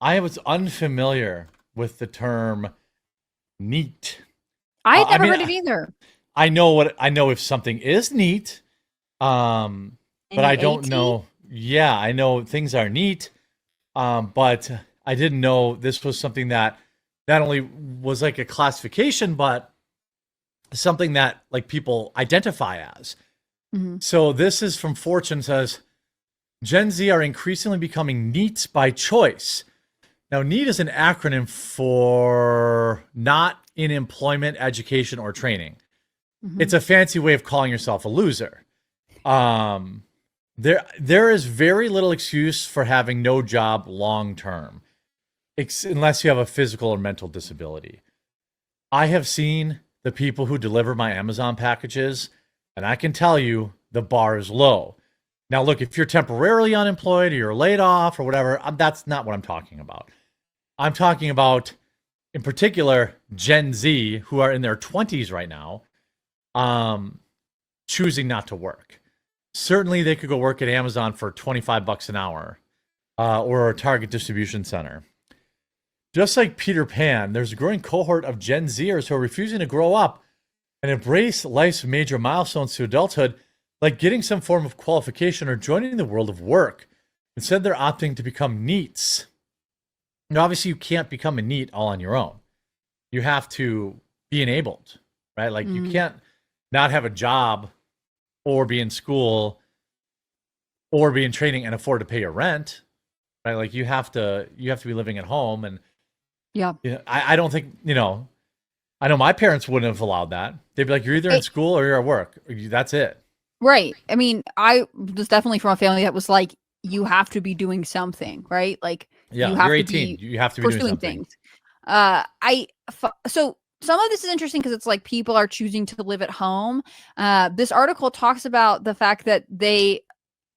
I was unfamiliar with the term neat. I had I never mean, heard it either. I know if something is neat, um, but I don't NEAT? know. Yeah, I know things are neat, but I didn't know this was something that not only was like a classification, but something that like people identify as. Hmm. So this is from Fortune says Gen Z are increasingly becoming neat by choice. Now, NEET is an acronym for not in employment, education, or training. Hmm. It's a fancy way of calling yourself a loser. Um, there is very little excuse for having no job long term, unless you have a physical or mental disability. I have seen the people who deliver my Amazon packages, and I can tell you the bar is low. Now, look, if you're temporarily unemployed or you're laid off or whatever, that's not what I'm talking about. I'm talking about, in particular, Gen Z who are in their 20s right now, um, choosing not to work. Certainly, they could go work at Amazon for 25 bucks an hour, or a Target distribution center. Just like Peter Pan, there's a growing cohort of Gen Zers who are refusing to grow up and embrace life's major milestones to adulthood, like getting some form of qualification or joining the world of work. Instead, they're opting to become neets. Now, obviously, you can't become a neat all on your own. You have to be enabled, right? Like you Hmm. can't not have a job or be in school or be in training and afford to pay your rent, right? Like you have to be living at home, and Yeah. I don't think I know my parents wouldn't have allowed that. They'd be like, you're either in It, school or you're at work. That's it. right. I mean, I was definitely from a family that was like, you have to be doing something, right? Like, you Yeah, you're have to 18. be You have to be doing pursuing something. things. So some of this is interesting because it's like people are choosing to live at home. This article talks about the fact that they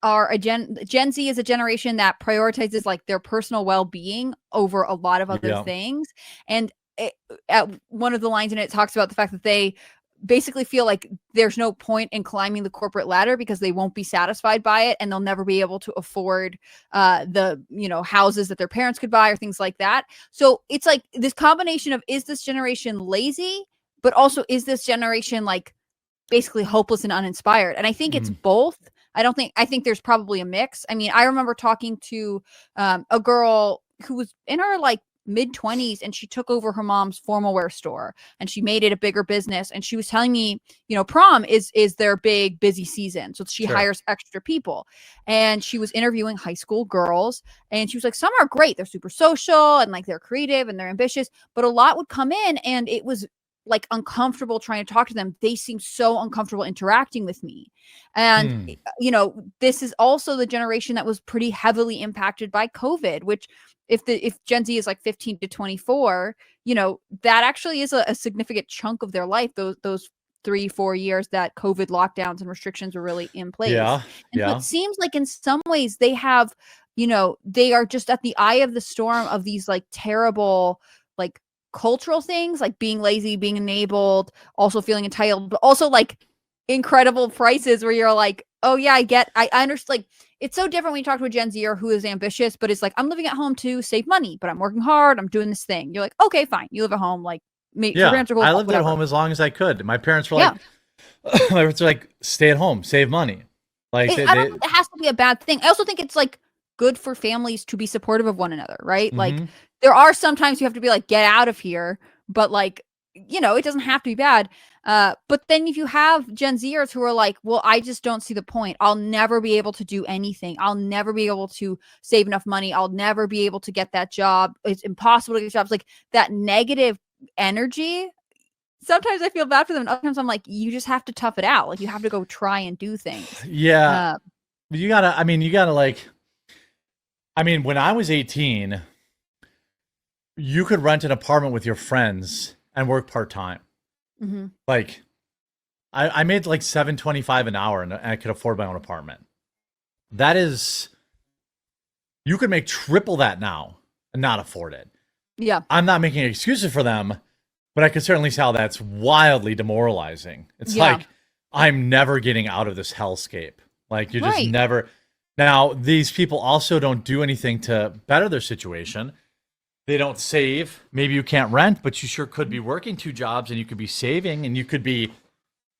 are Gen Z is a generation that prioritizes like their personal well-being over a lot of other Yeah. things. And it, at one of the lines in it talks about the fact that they basically feel like there's no point in climbing the corporate ladder because they won't be satisfied by it and they'll never be able to afford the houses that their parents could buy or things like that. So it's like this combination of, is this generation lazy, but also is this generation like basically hopeless and uninspired? And I think it's Mm. both. I think there's probably a mix. I mean, I remember talking to a girl who was in her like mid 20s, and she took over her mom's formal wear store and she made it a bigger business, and she was telling me, prom is their big busy season, so she Sure. hires extra people. And she was interviewing high school girls, and she was like, some are great, they're super social and like they're creative and they're ambitious, but a lot would come in and it was like uncomfortable trying to talk to them. They seem so uncomfortable interacting with me. And Hmm. this is also the generation that was pretty heavily impacted by COVID, which if Gen Z is like 15 to 24, that actually is a significant chunk of their life. Those 3-4 years that COVID lockdowns and restrictions were really in place. Yeah. And so it Yeah. seems like in some ways they have, they are just at the eye of the storm of these like terrible, like cultural things, like being lazy, being enabled, also feeling entitled, but also like incredible prices where you're like, oh yeah, I understand. Like, it's so different when you talk to a Gen Zer who is ambitious, but it's like, I'm living at home to save money, but I'm working hard, I'm doing this thing. You're like, okay, fine, you live at home, like, your Yeah. parents are cool, I lived at whatever. home as long as I could. My parents were Yeah. like, my parents were like, stay at home, save money. Like I don't they think it has to be a bad thing. I also think it's like good for families to be supportive of one another, right? Like, mm-hmm. there are sometimes you have to be like, get out of here, but like, it doesn't have to be bad. But then if you have Gen Zers who are like, well, I just don't see the point. I'll never be able to do anything. I'll never be able to save enough money. I'll never be able to get that job. It's impossible to get jobs. Like, that negative energy, sometimes I feel bad for them. And other times I'm like, you just have to tough it out. Like, you have to go try and do things. Yeah. Uh, You gotta like, when I was 18, you could rent an apartment with your friends and work part-time. mhm. Like I made like 7.25 an hour and I could afford my own apartment. That is, you could make triple that now and not afford it. Yeah. I'm not making excuses for them, but I can certainly tell that's wildly demoralizing. It's Yeah. like, I'm never getting out of this hellscape. Like, you're just Right. never. Now, these people also don't do anything to better their situation. they don't save. Maybe you can't rent, but you sure could be working 2 jobs, and you could be saving, and you could be,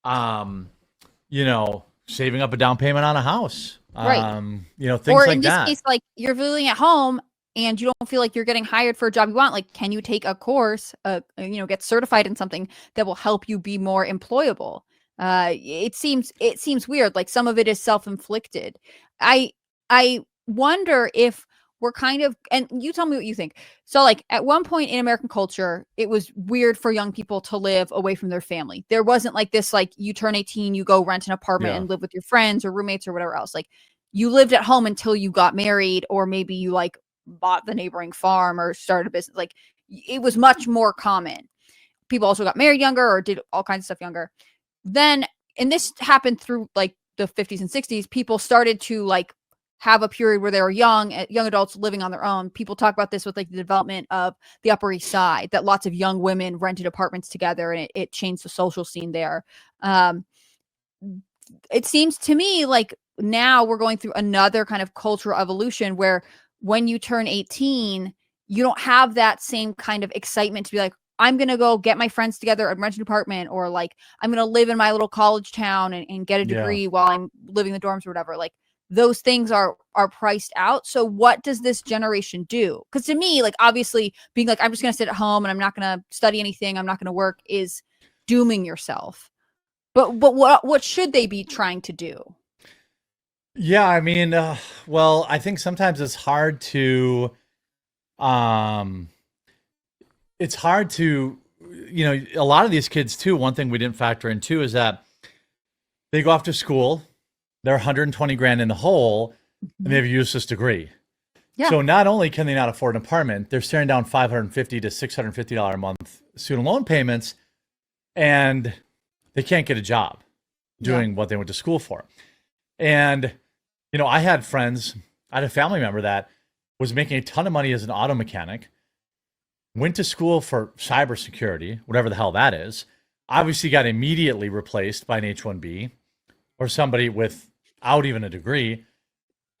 you know, saving up a down payment on a house. Right. You know, things Or like in this that. case, like you're living at home and you don't feel like you're getting hired for a job you want. Like, can you take a course, get certified in something that will help you be more employable? It seems weird. Like some of it is self-inflicted. I wonder if we're kind of, and you tell me what you think. So like at one point in American culture, it was weird for young people to live away from their family. There wasn't like this, like you turn 18, you go rent an apartment Yeah. and live with your friends or roommates or whatever else. Like you lived at home until you got married, or maybe you like bought the neighboring farm or started a business. Like it was much more common. People also got married younger or did all kinds of stuff younger. Then, and this happened through like the 50s and 60s, people started to like have a period where they were young adults living on their own. People talk about this with like the development of the Upper East Side, that lots of young women rented apartments together, and it changed the social scene there. It seems to me like now we're going through another kind of cultural evolution where when you turn 18, you don't have that same kind of excitement to be like, I'm going to go get my friends together and rent an apartment, or like, I'm going to live in my little college town and get a degree while I'm living in the dorms or whatever. Like those things are priced out. So what does this generation do? Because to me, like obviously being like, I'm just going to sit at home and I'm not going to study anything, I'm not going to work, is dooming yourself. But what should they be trying to do? Yeah, I mean, well, I think sometimes it's hard to, you know, a lot of these kids too. One thing we didn't factor in too is that they go off to school, they're 120 grand in the hole, and they have a useless degree. Yeah. So not only can they not afford an apartment, they're staring down $550 to $650 a month student loan payments, and they can't get a job doing what they went to school for. And, you know, I had a family member that was making a ton of money as an auto mechanic, went to school for cybersecurity, whatever the hell that is, obviously got immediately replaced by an H-1B or somebody without even a degree.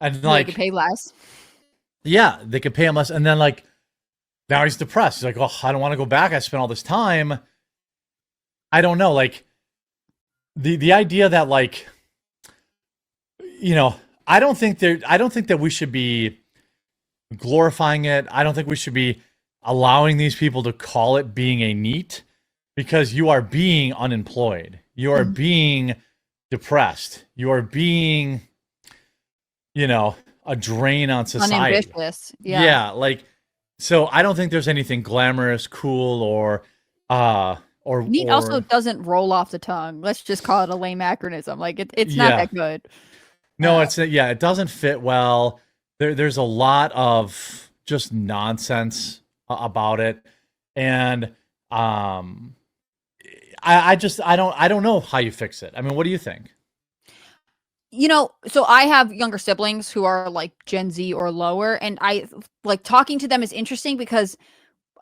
And like, they could pay less. Yeah, they could pay him less. And then like, now he's depressed. He's like, oh, I don't want to go back. I spent all this time. I don't know. Like the idea that like, you know, I don't think that we should be glorifying it. I don't think we should be allowing these people to call it being a NEET, because you are being unemployed. You are being depressed. You are being, you know, a drain on society. Unambitious. Yeah. Yeah. Like, so I don't think there's anything glamorous, cool, or NEET also doesn't roll off the tongue. Let's just call it a lame acronym. Like it's not that good. No, it doesn't fit well. There's a lot of just nonsense about it. And I don't know how you fix it. I mean, what do you think? You know, so I have younger siblings who are like Gen Z or lower, and I like talking to them is interesting because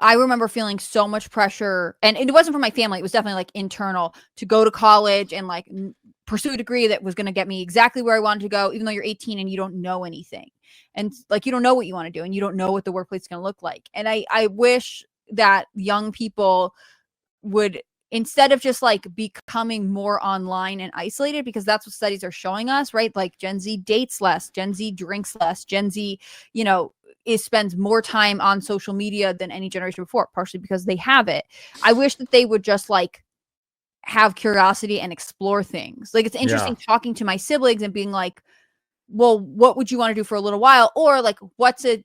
I remember feeling so much pressure, and it wasn't from my family. It was definitely like internal, to go to college and like pursue a degree that was going to get me exactly where I wanted to go, even though you're 18 and you don't know anything. And like, you don't know what you want to do, and you don't know what the workplace is going to look like. And I wish that young people would, instead of just like becoming more online and isolated, because that's what studies are showing us, right? Like Gen Z dates less, Gen Z drinks less, Gen Z, you know, spends more time on social media than any generation before, partially because they have it. I wish that they would just like have curiosity and explore things. Like it's interesting talking to my siblings and being like, well, what would you want to do for a little while? Or like, what's an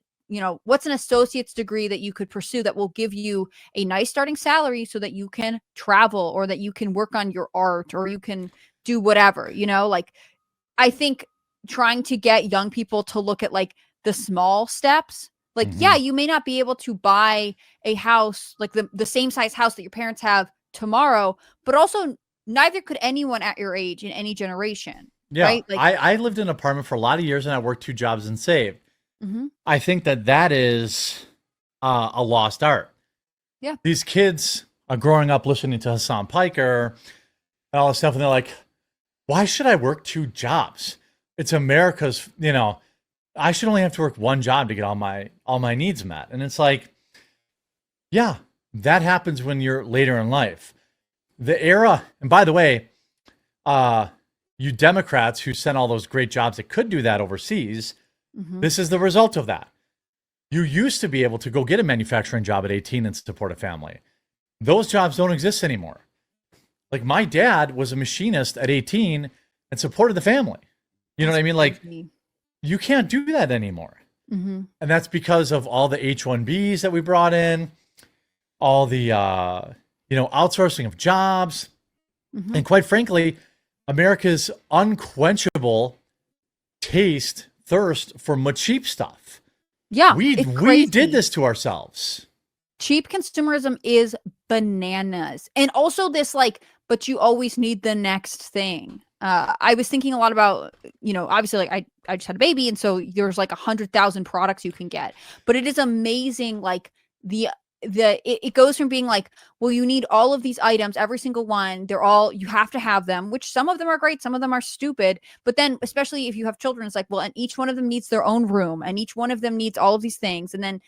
associate's degree that you could pursue that will give you a nice starting salary so that you can travel, or that you can work on your art, or you can do whatever, you know? Like, I think trying to get young people to look at like the small steps, like, yeah, you may not be able to buy a house, like the same size house that your parents have tomorrow, but also neither could anyone at your age in any generation. Yeah. Right? Like, I lived in an apartment for a lot of years, and I worked 2 jobs and saved. I think that is a lost art. Yeah. These kids are growing up listening to Hassan Piker and all this stuff, and they're like, why should I work 2 jobs? It's America's, you know, I should only have to work 1 job to get all my needs met. And it's like, Yeah, that happens when you're later in life. The era, and by the way, you Democrats who sent all those great jobs that could do that overseas, this is the result of that. You used to be able to go get a manufacturing job at 18 and support a family. Those jobs don't exist anymore. Like my dad was a machinist at 18 and supported the family. You know what I mean? Like you can't do that anymore. And that's because of all the H-1Bs that we brought in, all the, outsourcing of jobs. And quite frankly, America's unquenchable thirst for cheap stuff. Yeah. We did this to ourselves. Cheap consumerism is bananas. And also this but you always need the next thing. I was thinking a lot about, obviously I just had a baby. And so there's 100,000 products you can get, but it is amazing. It goes from being well, you need all of these items, every single one. You have to have them, which some of them are great. Some of them are stupid. But then, especially if you have children, it's and each one of them needs their own room and each one of them needs all of these things. And then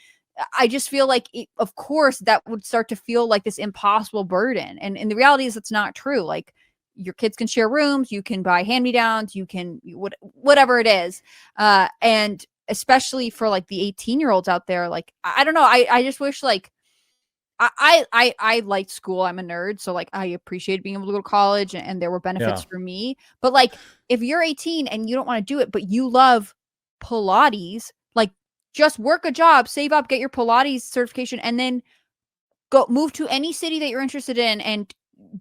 I just feel of course, that would start to feel like this impossible burden. And the reality is it's not true. Your kids can share rooms, you can buy hand-me-downs, you can, whatever it is. And especially for the 18-year-olds out there, I don't know. I just wish I liked school. I'm a nerd. So I appreciated being able to go to college and there were benefits for me. But if you're 18 and you don't want to do it, but you love Pilates, just work a job, save up, get your Pilates certification, and then go move to any city that you're interested in and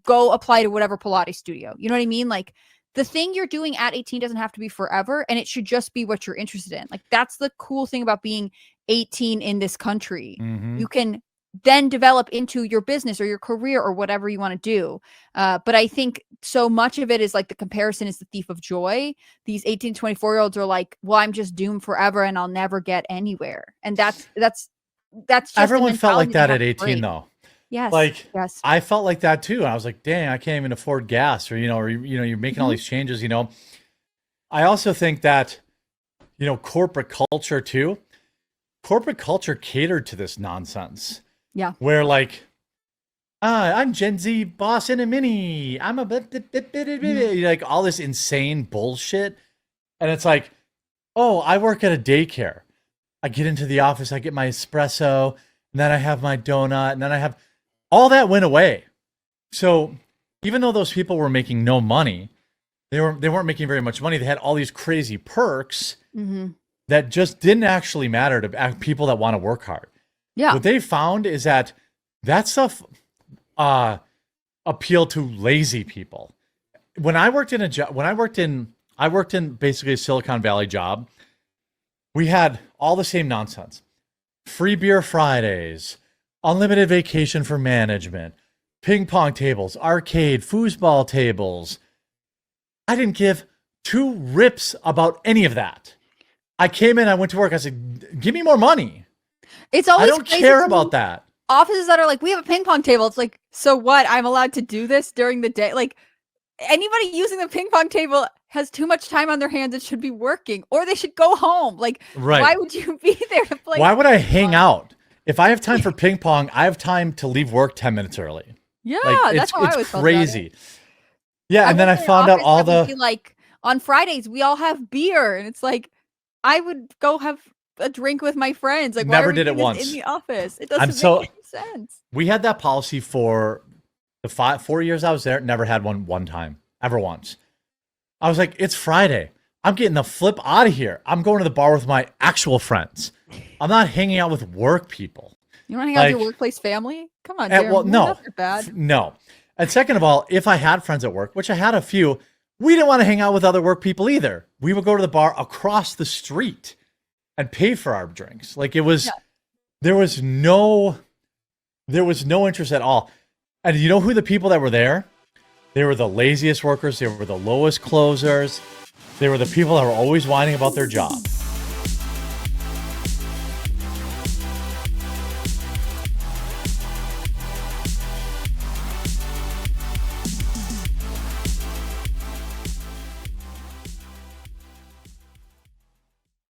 go apply to whatever Pilates studio. You know what I mean? The thing you're doing at 18 doesn't have to be forever, and it should just be what you're interested in. That's the cool thing about being 18 in this country. You can then develop into your business or your career or whatever you want to do. But I think so much of it is the comparison is the thief of joy. These 18, 24-year-olds are well, I'm just doomed forever and I'll never get anywhere. And that's just everyone felt like that at 18 though. Yes. Yes. I felt like that too. And I was like, dang, I can't even afford gas or you're making all these changes, I also think that, corporate culture too. Corporate culture catered to this nonsense. Yeah. Where I'm Gen Z boss in a mini. I'm a all this insane bullshit. And it's oh, I work at a daycare. I get into the office, I get my espresso, and then I have my donut, and then I have all that went away. So even though those people were making no money, they weren't making very much money. They had all these crazy perks that just didn't actually matter to people that want to work hard. Yeah. What they found is that stuff appealed to lazy people. When I worked in basically a Silicon Valley job, we had all the same nonsense. Free beer Fridays, unlimited vacation for management, ping pong tables, arcade, foosball tables. I didn't give two rips about any of that. I came in, I went to work, I said, give me more money. It's always I don't care about that. Offices that are we have a ping pong table. It's so what? I'm allowed to do this during the day. Anybody using the ping pong table has too much time on their hands and should be working, or they should go home. Right. Why would you be there to play? Why would I hang out? If I have time for ping pong, I have time to leave work 10 minutes early. Yeah, that's how I was crazy. Yeah, and then I found out all the on Fridays we all have beer, and it's I would go have a drink with my friends. Never did it once in the office. It doesn't make any sense. We had that policy for the 4 years I was there. Never had one time, ever once. I was like, it's Friday. I'm getting the flip out of here. I'm going to the bar with my actual friends. I'm not hanging out with work people. You want to hang out with your workplace family? Come on, Jeremy. Well, no, bad. No. And second of all, if I had friends at work, which I had a few, we didn't want to hang out with other work people either. We would go to the bar across the street and pay for our drinks. There was no interest at all. And you know who the people that were there? They were the laziest workers. They were the lowest closers. They were the people that were always whining about their job.